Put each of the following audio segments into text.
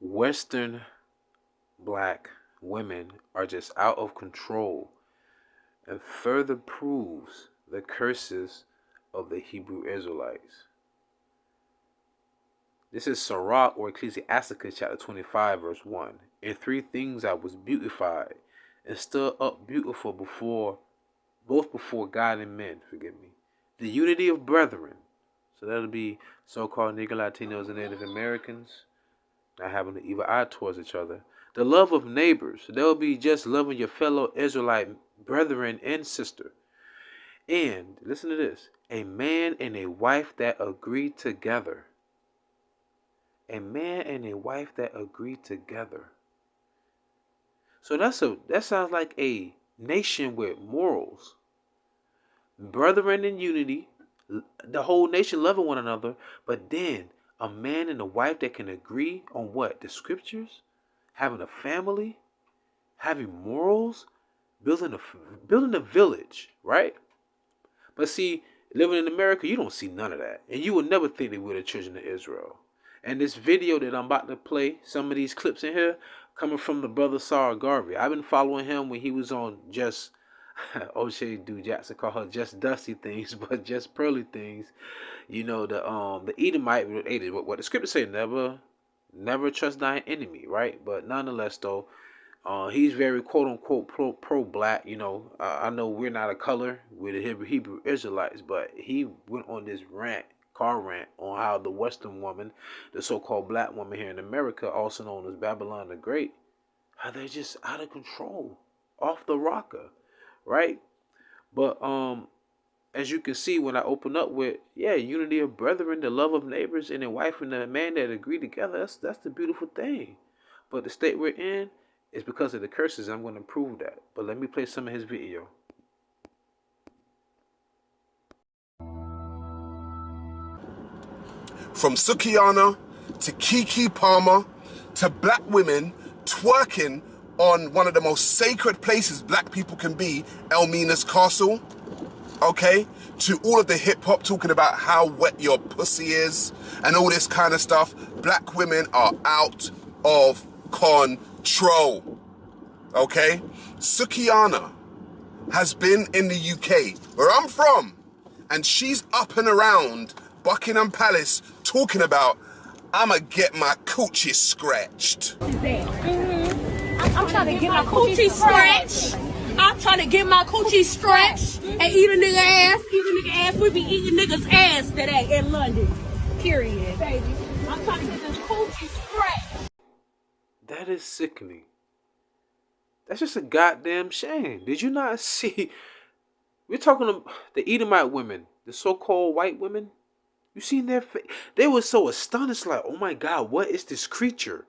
Western black women are just out of control and further proves the curses of the Hebrew Israelites. This is Sirach or Ecclesiasticus chapter 25 verse 1. In three things I was beautified and stood up beautiful both before God and men, forgive me. The unity of brethren. So that'll be so-called Negro Latinos and Native Americans not having an evil eye towards each other. The love of neighbors. So that'll be just loving your fellow Israelite brethren and sister. And listen to this. A man and a wife that agree together. A man and a wife that agree together. So that sounds like a nation with morals. Brethren in unity, the whole nation loving one another, but then a man and a wife that can agree on what? The scriptures, having a family, having morals, building a village, right? But see, living in America, you don't see none of that. And you will never think that we're the children of Israel. And this video that I'm about to play, some of these clips in here, coming from the brother Sarah Garvey. I've been following him when he was on Just, O'Shea Dude Jackson called her Just Dusty Things, but Just Pearly Things. You know, the Edomite, what the scriptures say, never trust thine enemy, right? But nonetheless, though, he's very quote-unquote pro-black. You know, I know we're not a color, we're the Hebrew Israelites, but he went on this car rant on how the Western woman, the so-called black woman here in America, also known as Babylon the Great, how they're just out of control, off the rocker, right? But as you can see when I open up with, unity of brethren, the love of neighbors, and a wife and a man that agree together, that's the beautiful thing. But the state we're in is because of the curses. I'm going to prove that. But let me play some of his video. From Sukiana to Kiki Palmer to black women twerking on one of the most sacred places black people can be, Elmina's Castle, okay? To all of the hip hop talking about how wet your pussy is and all this kind of stuff. Black women are out of control, okay? Sukiana has been in the UK, where I'm from, and she's up and around Buckingham Palace talking about, I'ma get my coochie scratched. I'm trying to get my coochie scratched. I'm trying to get my coochie stretched and eat a nigga ass. We be eating niggas ass today in London. Period, baby. I'm trying to get this coochie stretched. That is sickening. That's just a goddamn shame. Did you not see? We're talking about the Edomite women, the so-called white women. You seen their face? They were so astonished, like, oh my God, what is this creature?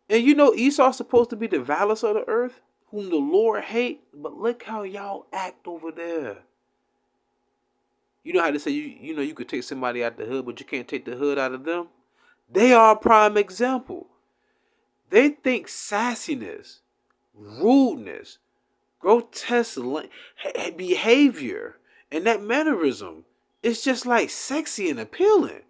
And you know Esau's supposed to be the valors of the earth, whom the Lord hate, but look how y'all act over there. You know how they say, you know you could take somebody out the hood, but you can't take the hood out of them? They are a prime example. They think sassiness, rudeness, grotesque behavior, and that mannerism, it's just like sexy and appealing.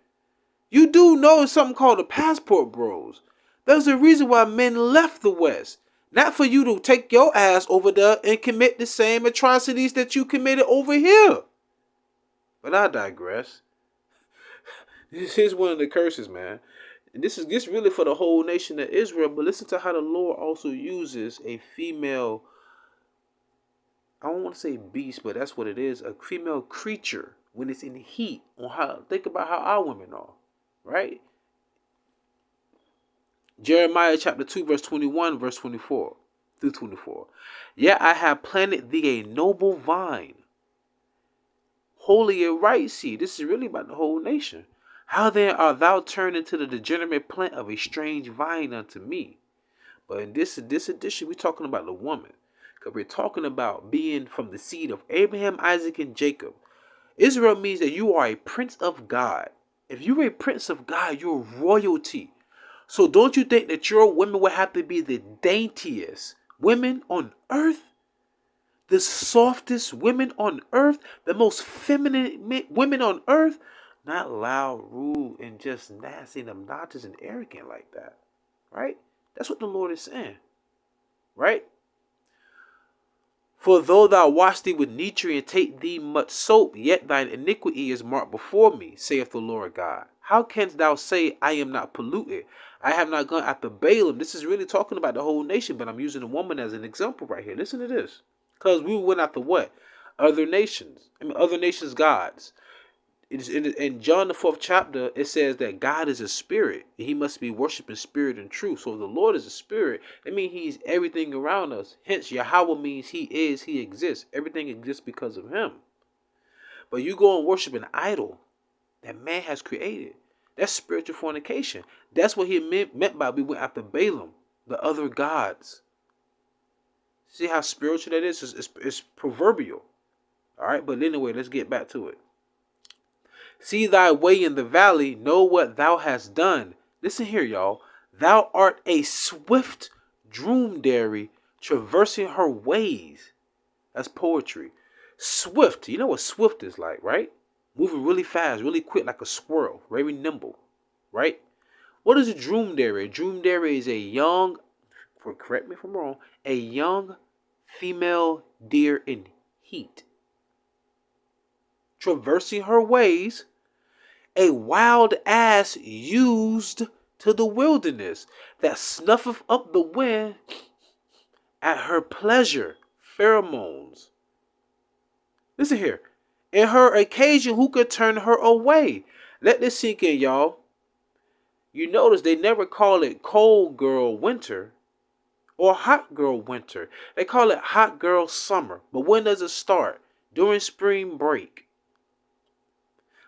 You do know something called the passport bros. There's a reason why men left the West. Not for you to take your ass over there and commit the same atrocities that you committed over here. But I digress. Here's one of the curses, man. And this is really for the whole nation of Israel. But listen to how the Lord also uses a female, I don't want to say beast, but that's what it is, a female creature when it's in the heat. On how, think about how our women are, right? Jeremiah chapter 2 verse 21 verse 24 through 24. Yet I have planted thee a noble vine, holy and right seed. This is really about the whole nation. How then art thou turned into the degenerate plant of a strange vine unto me? But in this edition, we're talking about the woman. Because we're talking about being from the seed of Abraham, Isaac, and Jacob. Israel means that you are a prince of God. If you're a prince of God, you're royalty. So don't you think that your women will have to be the daintiest women on earth? The softest women on earth? The most feminine women on earth? Not loud, rude, and just nasty and obnoxious and arrogant like that. Right? That's what the Lord is saying. Right? For though thou wash thee with nitre and take thee much soap, yet thine iniquity is marked before me, saith the Lord God. How canst thou say, I am not polluted? I have not gone after Balaam. This is really talking about the whole nation, but I'm using a woman as an example right here. Listen to this. Because we went after what? Other nations. Other nations' gods. It is in John the 4th chapter, it says that God is a spirit. He must be worshipped in spirit and truth. So if the Lord is a spirit, that means he's everything around us. Hence, Yahweh means he is, he exists. Everything exists because of him. But you go and worship an idol that man has created. That's spiritual fornication. That's what he meant by we went after Balaam, the other gods. See how spiritual that is? It's proverbial. All right, but anyway, let's get back to it. See thy way in the valley, know what thou hast done. Listen here, y'all. Thou art a swift dromedary traversing her ways. That's poetry. Swift. You know what swift is like, right? Moving really fast, really quick, like a squirrel. Very nimble, right? What is a dromedary? A dromedary is a young, correct me if I'm wrong, a young female deer in heat. Traversing her ways, a wild ass used to the wilderness that snuffeth up the wind at her pleasure. Pheromones. Listen here. In her occasion, who could turn her away? Let this sink in, y'all. You notice they never call it cold girl winter or hot girl winter. They call it hot girl summer. But when does it start? During spring break.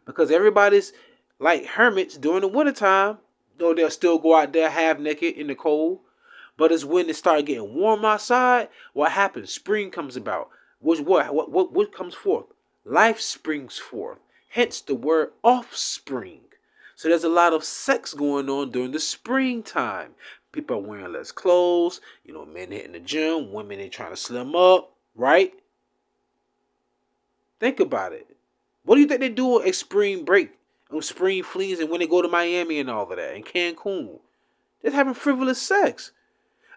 Because everybody's like hermits during the wintertime, though they'll still go out there half naked in the cold. But it's when it starts getting warm outside, what happens? Spring comes about. What comes forth? Life springs forth. Hence the word offspring. So there's a lot of sex going on during the springtime. People are wearing less clothes. You know, men hitting the gym, women they trying to slim up, right? Think about it. What do you think they do at spring break, on spring flings, and when they go to Miami and all of that, and Cancun? They're having frivolous sex.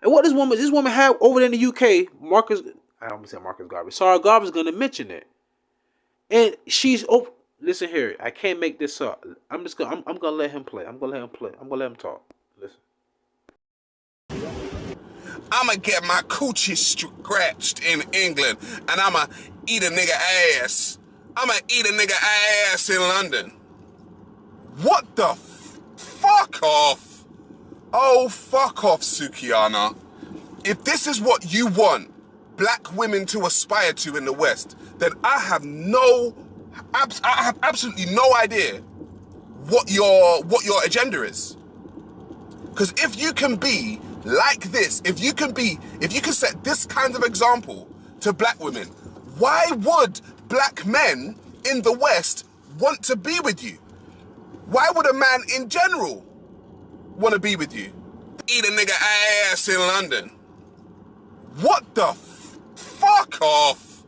And what this woman had over there in the UK, I almost said Marcus Garvey. Sorry, Garvey's going to mention it. And she's, listen here, I can't make this up. I'm going to let him play. I'm going to let him play. I'm going to let him talk. Listen. I'ma get my coochie scratched in England, and I'ma eat a nigga ass. I'ma eat a nigga ass in London. What the fuck off? Oh, fuck off, Sukiana. If this is what you want black women to aspire to in the West, then I have absolutely no idea what your agenda is. Because if you can be like this, if you can set this kind of example to black women, why would black men in the West want to be with you? Why would a man in general want to be with you? Eat a nigga ass in London. What the fuck off?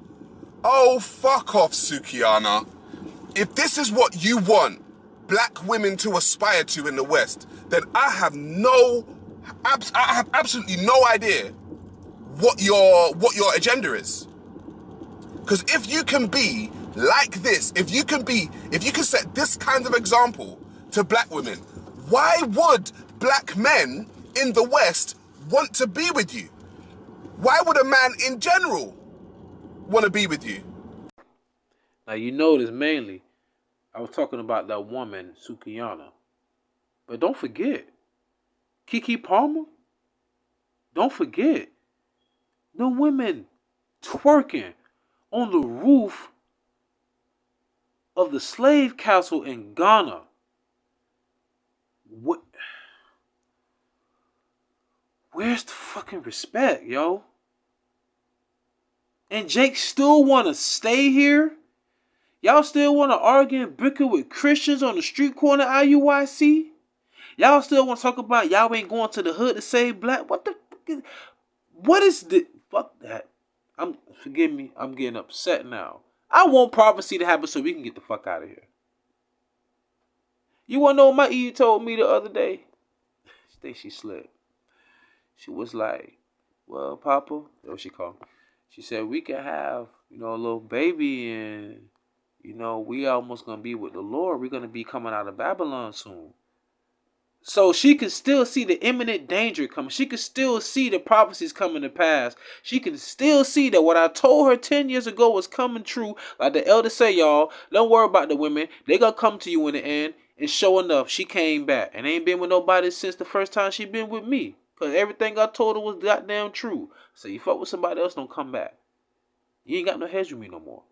Oh, fuck off, Sukiana. If this is what you want black women to aspire to in the West, then I have absolutely no idea what your agenda is. Because if you can be like this, if you can set this kind of example to black women, why would black men in the West want to be with you? Why would a man in general want to be with you? Now you notice mainly, I was talking about that woman, Sukiana. But don't forget, Keke Palmer, don't forget, the women twerking on the roof of the slave castle in Ghana. What? Where's the fucking respect, yo? And Jake still want to stay here? Y'all still want to argue and bicker with Christians on the street corner IUIC? Y'all still want to talk about y'all ain't going to the hood to save black? What the fuck is... What is the... Fuck that. Forgive me, I'm getting upset now. I want prophecy to happen so we can get the fuck out of here. You want to know what my Eve told me the other day? I think she slipped. She was like, well, Papa, that's what she called me. She said, we can have, you know, a little baby and, you know, we almost going to be with the Lord. We're going to be coming out of Babylon soon. So she can still see the imminent danger coming. She can still see the prophecies coming to pass. She can still see that what I told her 10 years ago was coming true. Like the elders say, y'all, don't worry about the women. They going to come to you in the end. And sure enough, she came back. And ain't been with nobody since the first time she been with me. Because everything I told her was goddamn true. So you fuck with somebody else, don't come back. You ain't got no hedge with me no more.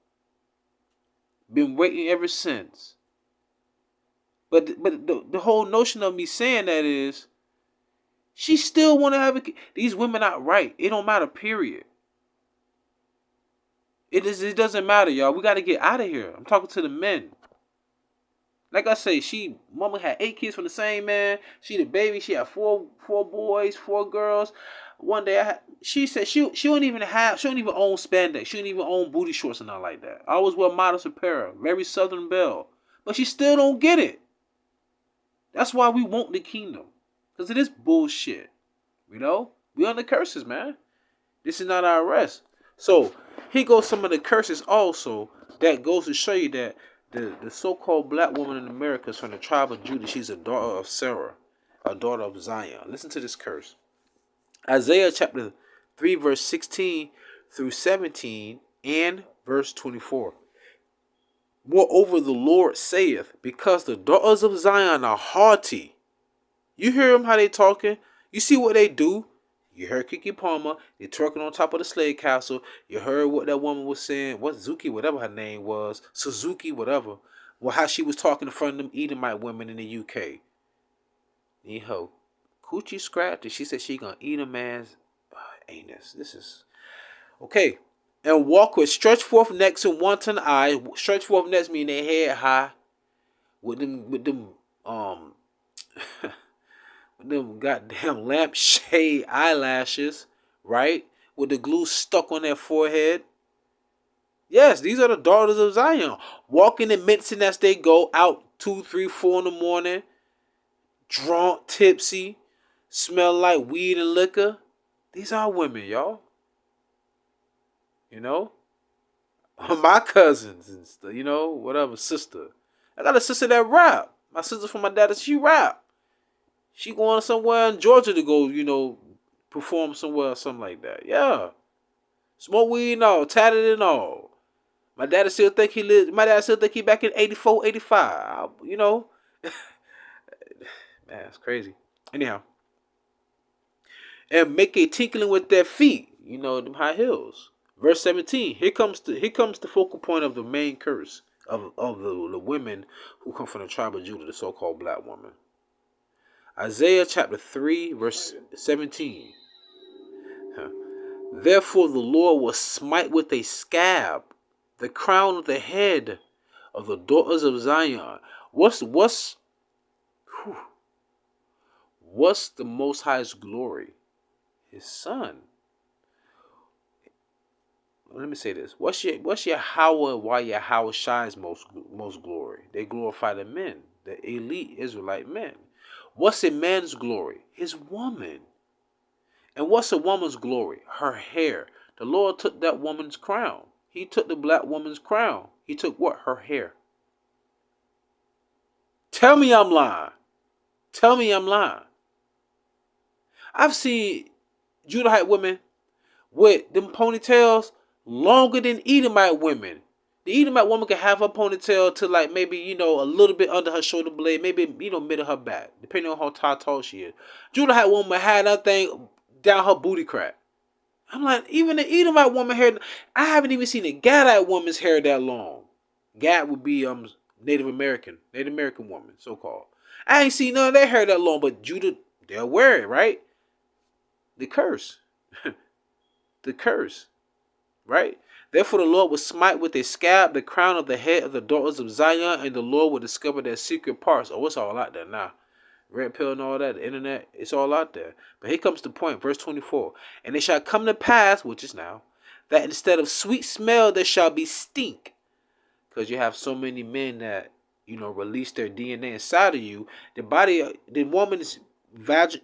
Been waiting ever since. But the whole notion of me saying that is, she still want to have a kid. These women not right. It don't matter, period. It doesn't matter, y'all. We got to get out of here. I'm talking to the men. Like I say, mama had 8 kids from the same man. She the baby. She had four boys, 4 girls. One day, she said she don't even own spandex. She don't even own booty shorts and nothing like that. I always wear modest apparel, very Southern Belle. But she still don't get it. That's why we want the kingdom. Because it is bullshit. You know? We on the curses, man. This is not our rest. So, here goes some of the curses also that goes to show you that the so-called black woman in America is from the tribe of Judah. She's a daughter of Sarah, a daughter of Zion. Listen to this curse. Isaiah chapter 3, verse 16 through 17 and verse 24. Moreover, the Lord saith, because the daughters of Zion are haughty. You hear them how they talking? You see what they do? You heard Keke Palmer. They twerking on top of the slave castle. You heard what that woman was saying. What Zuki, whatever her name was. Suzuki, whatever. Well, how she was talking in front of them Edomite women in the UK. And her coochie scratched. And she said she gonna eat a man's anus. This is... Okay. And walk with stretch forth necks and wanton eyes. Stretch forth necks mean they head high. With them them goddamn lampshade eyelashes, right? With the glue stuck on their forehead. Yes, these are the daughters of Zion. Walking and mincing as they go out 2, 3, 4 in the morning. Drunk, tipsy. Smell like weed and liquor. These are women, y'all. You know? My cousins and stuff, you know, whatever, sister. I got a sister that rap. My sister from my dad, she rap. She going somewhere in Georgia to go, you know, perform somewhere or something like that. Yeah. Smoke weed and all, tatted and all. My dad still think he back in 84, 85. You know. Man, it's crazy. Anyhow. And make a tinkling with their feet. You know, them high heels. Verse 17. Here comes the focal point of the main curse of the women who come from the tribe of Judah, the so-called black woman. Isaiah chapter 3, verse 17. Therefore the Lord will smite with a scab the crown of the head of the daughters of Zion. What's the Most High's glory? His son. Let me say this. What's YAHAWAH and YAHAWASHI's most glory? They glorify the men, the elite Israelite men. What's a man's glory? His woman. And what's a woman's glory? Her hair. The Lord took that woman's crown. He took the black woman's crown. He took what? Her hair. Tell me I'm lying. Tell me I'm lying. I've seen Judahite women with them ponytails longer than Edomite women. The Edomite woman can have her ponytail to like maybe, you know, a little bit under her shoulder blade, maybe, you know, mid of her back, depending on how tall she is. Judahite woman had that thing down her booty crack. I'm like, even the Edomite woman hair, I haven't even seen a Gadite woman's hair that long. Gad would be Native American woman, so-called. I ain't seen none of their hair that long, but Judah, they'll wear it, right? The curse. The curse. Right? Therefore the Lord will smite with a scab the crown of the head of the daughters of Zion, and the Lord will discover their secret parts. Oh, it's all out there now. Red pill and all that, the internet, it's all out there. But here comes the point, verse 24. And it shall come to pass, which is now, that instead of sweet smell there shall be stink. Because you have so many men that release their DNA inside of you, the woman's vagina,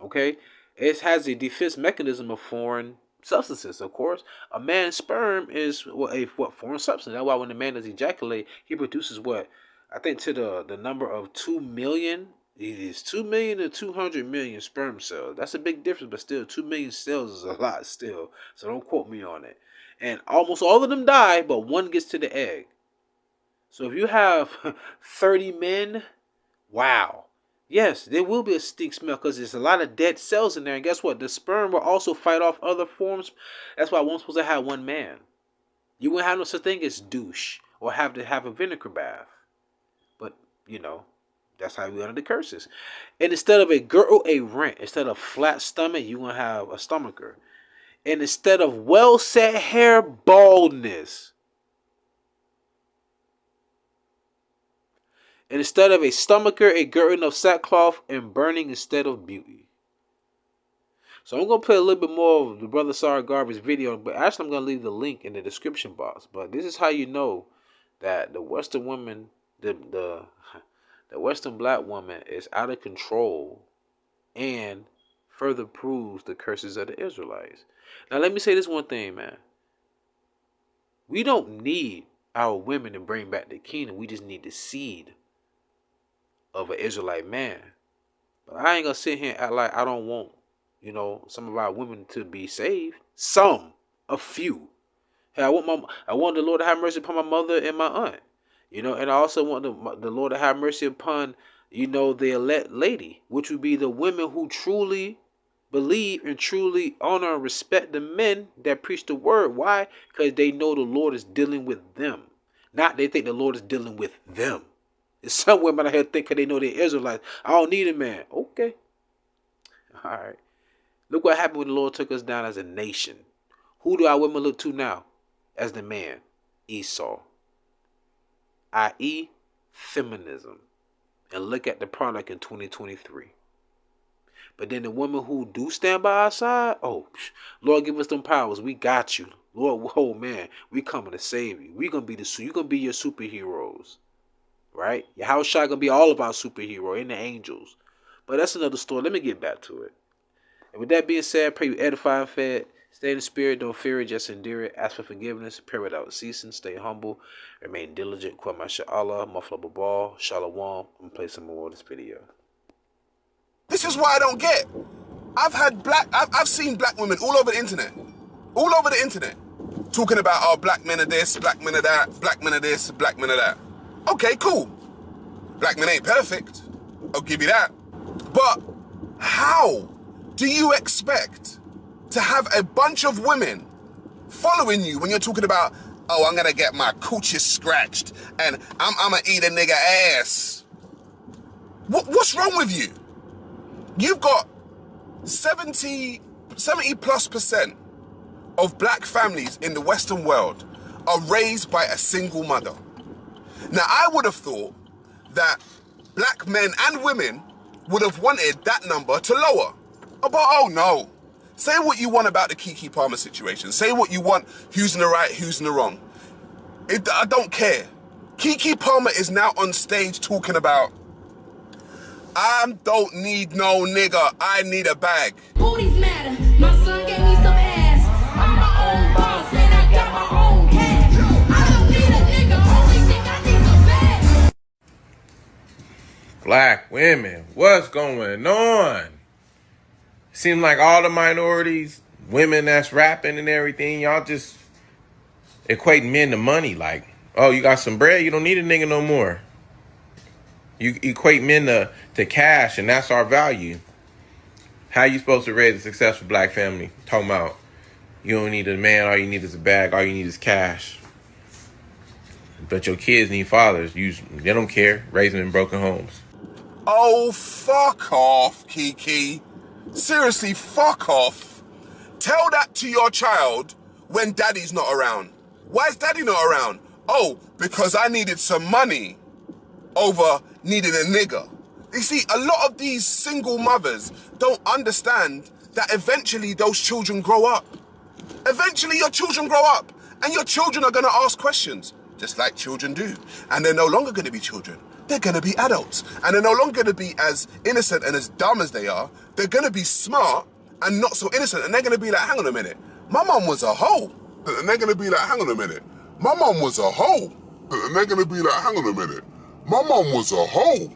okay, it has a defense mechanism of foreign substances. Of course, a man's sperm is a foreign substance. That's why when a man does ejaculate, he produces what I think to the number of 2 million. It is 2 million to 200 million sperm cells. That's a big difference, but still, 2 million cells is a lot still. So don't quote me on it. And almost all of them die, but one gets to the egg. So if you have 30 men, wow. Yes, there will be a stink smell because there's a lot of dead cells in there. And guess what? The sperm will also fight off other forms. That's why one's supposed to have one man. You wouldn't have no such thing as douche or have to have a vinegar bath. But, that's how we under the curses. And instead of a girdle, a rent. Instead of flat stomach, you're going to have a stomacher. And instead of well-set hair, baldness. And instead of a stomacher, a girding of sackcloth and burning instead of beauty. So I'm going to put a little bit more of the Brother Sorry Garbage video, but actually I'm going to leave the link in the description box. But this is how you know that the Western woman, the Western black woman is out of control and further proves the curses of the Israelites. Now let me say this one thing, man. We don't need our women to bring back the kingdom. We just need the seed of an Israelite man. But I ain't gonna sit here and act like I don't want, some of our women to be saved. A few. Hey, I want the Lord to have mercy upon my mother and my aunt. And I also want the Lord to have mercy upon, the elect lady, which would be the women who truly believe and truly honor and respect the men that preach the word. Why? Because they know the Lord is dealing with them. Not they think the Lord is dealing with them. There's some women out here thinking they know they're Israelites. I don't need a man. Okay. All right. Look what happened when the Lord took us down as a nation. Who do our women look to now as the man? Esau. I.e. feminism. And look at the product in 2023. But then the women who do stand by our side, Lord, give us them powers. We got you. Lord, whoa, man, we coming to save you. You're going to be your superheroes. Right? YAHAWASHI going to be all of our superhero and the angels. But that's another story. Let me get back to it. And with that being said, pray you edify and fed. Stay in the spirit, don't fear it, just endure it. Ask for forgiveness, pray without ceasing, stay humble, remain diligent. MashaAllah, Mafla Ball, Shalom. I'm play some more of this video. This is what I don't get. I've seen black women all over the internet. All over the internet. Talking about, black men are this, black men are that, black men are this, black men are that. Okay, cool. Black men ain't perfect. I'll give you that. But how do you expect to have a bunch of women following you when you're talking about, I'm gonna get my coochie scratched and I'm gonna eat a nigga ass? What's wrong with you? You've got 70+% of black families in the Western world are raised by a single mother. Now, I would have thought that black men and women would have wanted that number to lower. But no. Say what you want about the Keke Palmer situation. Say what you want, who's in the right, who's in the wrong. I don't care. Keke Palmer is now on stage talking about, I don't need no nigga, I need a bag. Booties matter. My son gave me some ass. I'm my own boss and I got my own cash. I don't need a nigga, only thing I need some bags. Black women, what's going on? Seems like all the minorities, women that's rapping and everything, y'all just equating men to money. Like, you got some bread, you don't need a nigga no more. You equate men to cash, and that's our value. How you supposed to raise a successful black family? Talking about you don't need a man, all you need is a bag, all you need is cash. But your kids need fathers. They don't care. Raise them in broken homes. Oh, fuck off, Keke. Seriously, fuck off. Tell that to your child when daddy's not around. Why is daddy not around? Because I needed some money over needing a nigga. You see, a lot of these single mothers don't understand that eventually those children grow up. Eventually your children grow up And your children are going to ask questions, just like children do. And they're no longer going to be children. They're going to be adults. And they're no longer going to be as innocent and as dumb as they are. They're going to be smart and not so innocent. And they're going to be like, hang on a minute, my mum was a hoe. And they're going to be like, hang on a minute, my mum was a hoe. And they're going to be like, hang on a minute, my mum was a hoe.